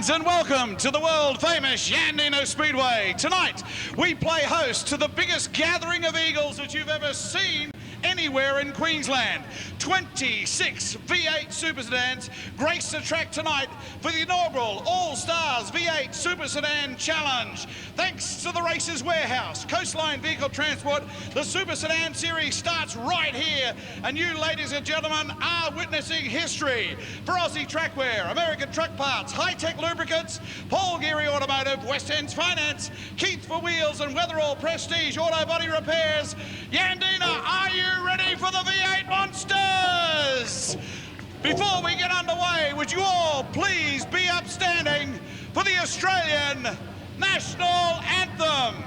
Greetings and welcome to the world-famous Yandina Speedway. Tonight, we play host to the biggest gathering of eagles that you've ever seen anywhere in Queensland. 26 V8 Super Sedans grace the track tonight for the inaugural All-Stars V8 Super Sedan Challenge. Thanks to the Races Warehouse, Coastline Vehicle Transport, the Super Sedan Series starts right here, and you, ladies and gentlemen, are witnessing history. For Aussie Trackwear, American Truck Parts, High-Tech Lubricants, Paul Geary Automotive, West Ends Finance, Keith for Wheels and Weatherall Prestige Auto Body Repairs. Yandina, are you ready for the V8 Monsters? Before we get underway, would you all please be upstanding for the Australian National Anthem?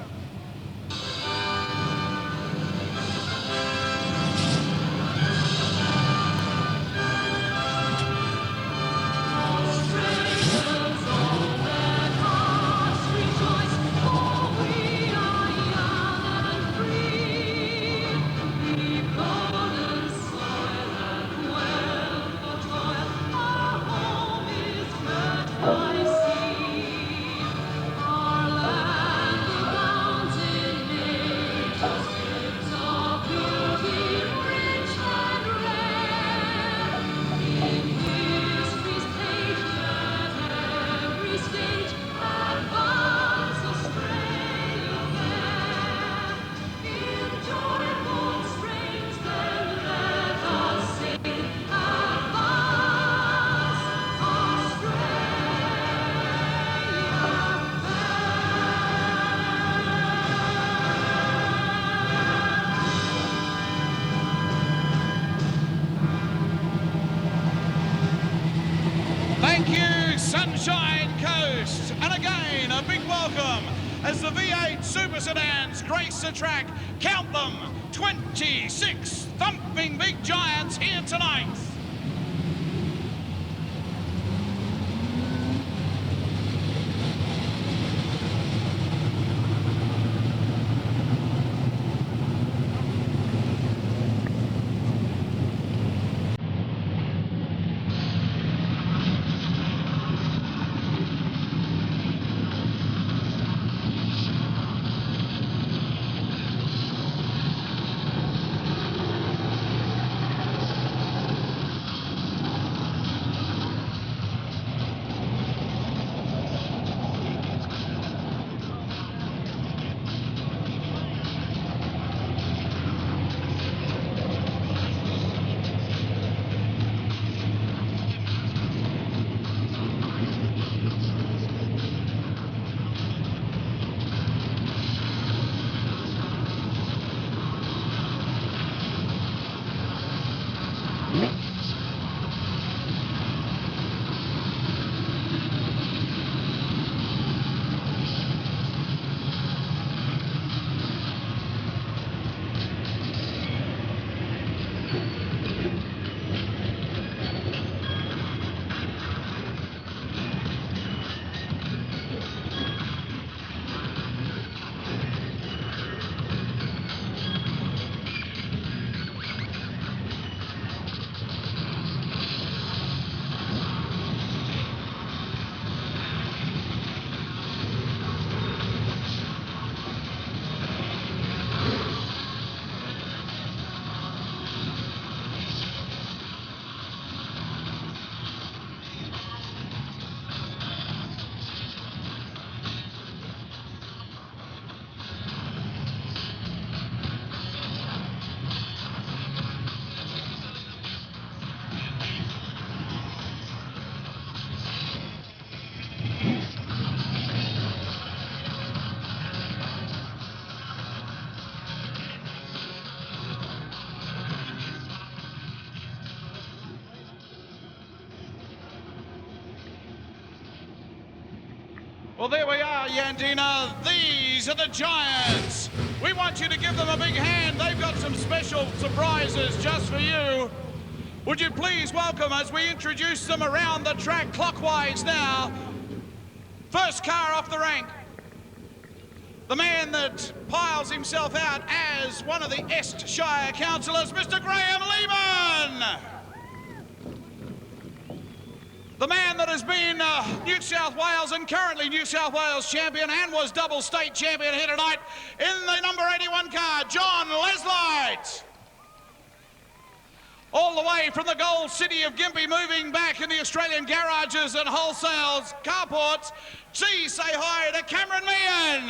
Sunshine Coast, and again a big welcome as the V8 Super Sedans grace the track. Count them, 26 thumping big giants here tonight. Well, there we are, Yandina. These are the Giants. We want you to give them a big hand. They've got some special surprises just for you. Would you please welcome, as we introduce them around the track clockwise now, first car off the rank, the man that piles himself out as one of the Est Shire councillors, Mr. Graham Lehmann. The man that has been New South Wales and currently New South Wales champion and was double state champion here tonight in the number 81 car, John Leslight. All the way from the gold city of Gympie, moving back in the Australian garages and wholesales, carports. Gee, say hi to Cameron Meehan.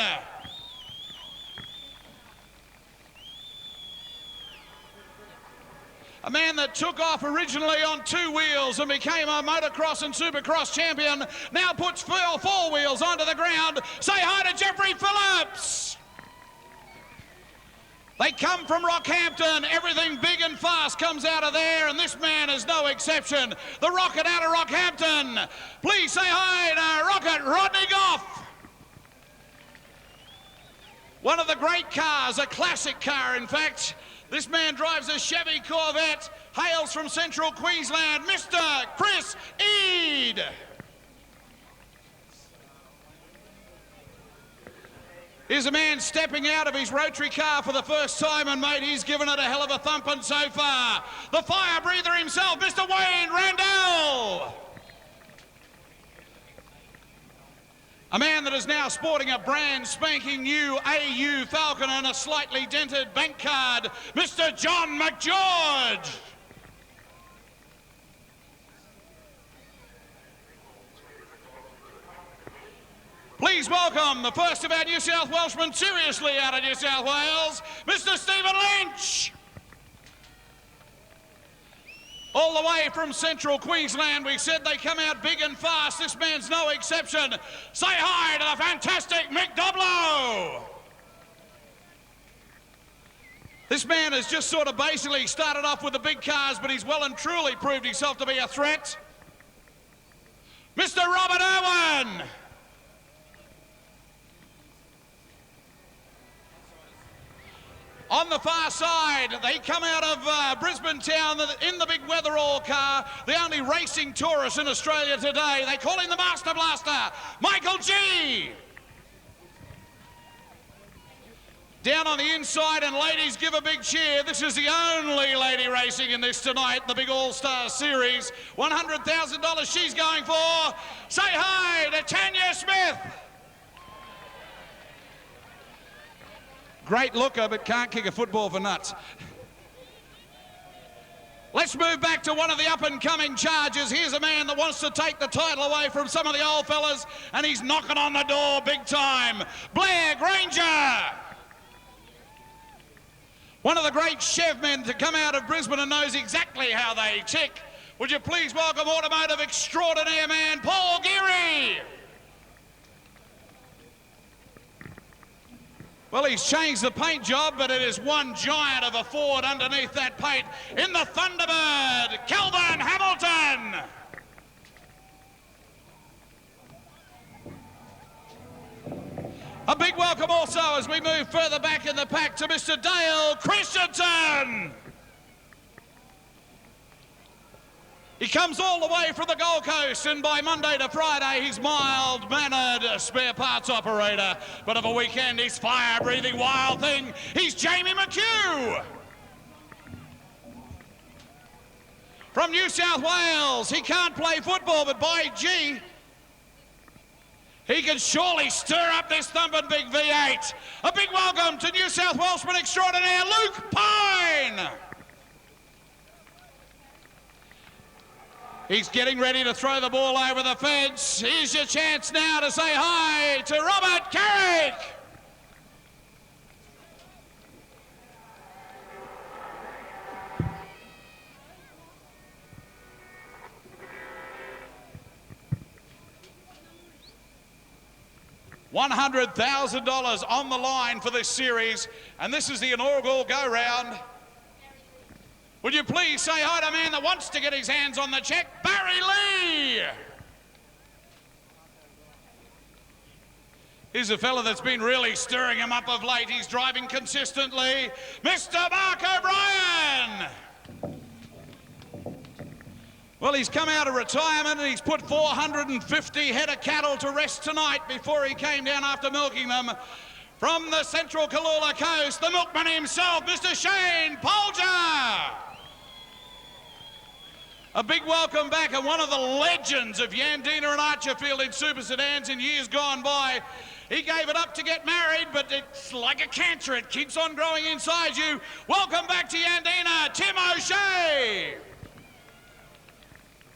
A man that took off originally on 2 wheels and became a motocross and supercross champion, now puts 4 wheels onto the ground. Say hi to Geoffrey Philips. They come from Rockhampton. Everything big and fast comes out of there, and this man is no exception. The Rocket out of Rockhampton. Please say hi to Rocket Rodney Goff. One of the great cars, a classic car, in fact. This man drives a Chevy Corvette, hails from Central Queensland, Mr. Chris Eade. Here's a man stepping out of his rotary car for the first time, and mate, he's given it a hell of a thumping so far. The fire breather himself, Mr. Wayne Randell. A man that is now sporting a brand spanking new AU Falcon and a slightly dented bank card, Mr. John McGeorge. Please welcome the first of our New South Welshmen seriously out of New South Wales, Mr. Stephen Lynch. All the way from Central Queensland, we said they come out big and fast. This man's no exception. Say hi to the fantastic Mick Doblow. This man has just sort of basically started off with the big cars, but he's well and truly proved himself to be a threat. Mr. Robert Irwin. On the far side, they come out of Brisbane town in the big Weatherall car, the only racing tourist in Australia today. They call him the Master Blaster, Michael G. Down on the inside, and ladies, give a big cheer. This is the only lady racing in this tonight, the big All-Star Series. $100,000 she's going for. Say hi to Tanya Smith. Great looker, but can't kick a football for nuts. Let's move back to one of the up-and-coming chargers. Here's a man that wants to take the title away from some of the old fellas, and he's knocking on the door big time. Blair Granger. One of the great chev men to come out of Brisbane and knows exactly how they tick. Would you please welcome automotive extraordinaire man, Paul Geary. Well, he's changed the paint job, but it is one giant of a Ford underneath that paint in the Thunderbird, Kelvin Hamilton. A big welcome also as we move further back in the pack to Mr. Dale Christensen. He comes all the way from the Gold Coast, and by Monday to Friday, he's mild-mannered spare parts operator. But of a weekend, he's fire-breathing wild thing. He's Jamie McHugh. From New South Wales, he can't play football, but by gee, he can surely stir up this thumping big V8. A big welcome to New South Welshman extraordinaire, Luke Pine. He's getting ready to throw the ball over the fence. Here's your chance now to say hi to Robert Carrick. $100,000 on the line for this series, and this is the inaugural go-round. Would you please say hi to a man that wants to get his hands on the check, Barry Lee. Here's a fella that's been really stirring him up of late. He's driving consistently, Mr. Mark O'Brien. Well, he's come out of retirement and he's put 450 head of cattle to rest tonight before he came down after milking them. From the Central Kalula Coast, the milkman himself, Mr. Shane Polger. A big welcome back, and one of the legends of Yandina and Archerfield in Super Sedans in years gone by. He gave it up to get married, but it's like a cancer. It keeps on growing inside you. Welcome back to Yandina, Tim O'Shea.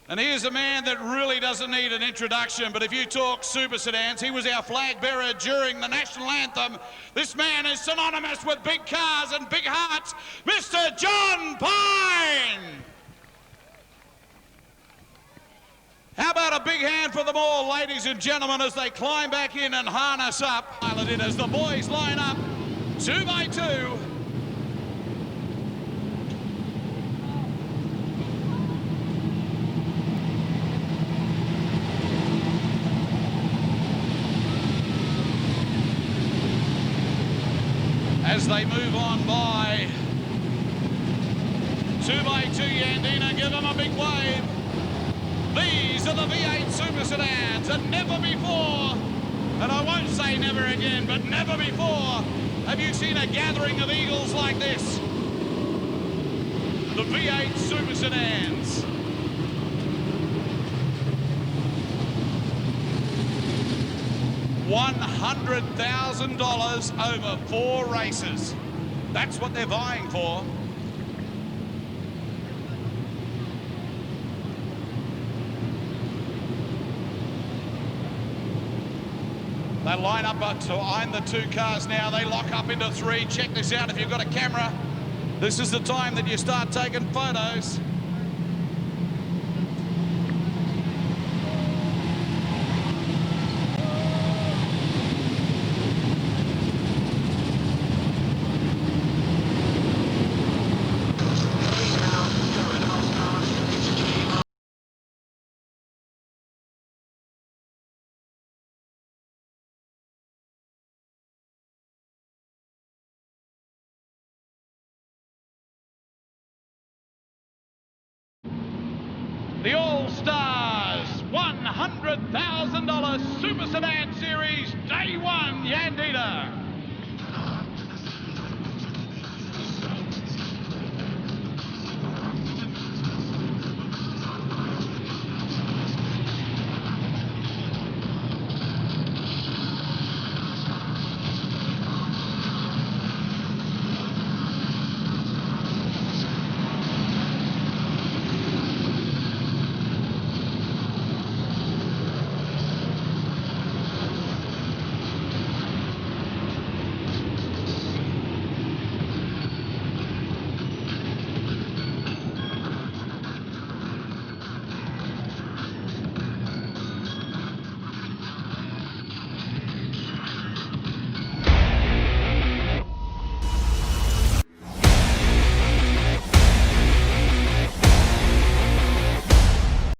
And here's a man that really doesn't need an introduction, but if you talk Super Sedans, he was our flag bearer during the national anthem. This man is synonymous with big cars and big hearts, Mr. John Pine. How about a big hand for them all, ladies and gentlemen, as they climb back in and harness up. Piloted as the boys line up, 2 by 2. As they move on by, 2 by 2 Yandina, give them a big wave. These are the V8 Super Sedans, and never before, and I won't say never again, but never before have you seen a gathering of eagles like this. The V8 Super Sedans. $100,000 over 4 races. That's what they're vying for. They line up behind the 2 cars now. They lock up into 3. Check this out if you've got a camera. This is the time that you start taking photos. The All-Stars $100,000 Super Sedan Series Day 1 Yandina.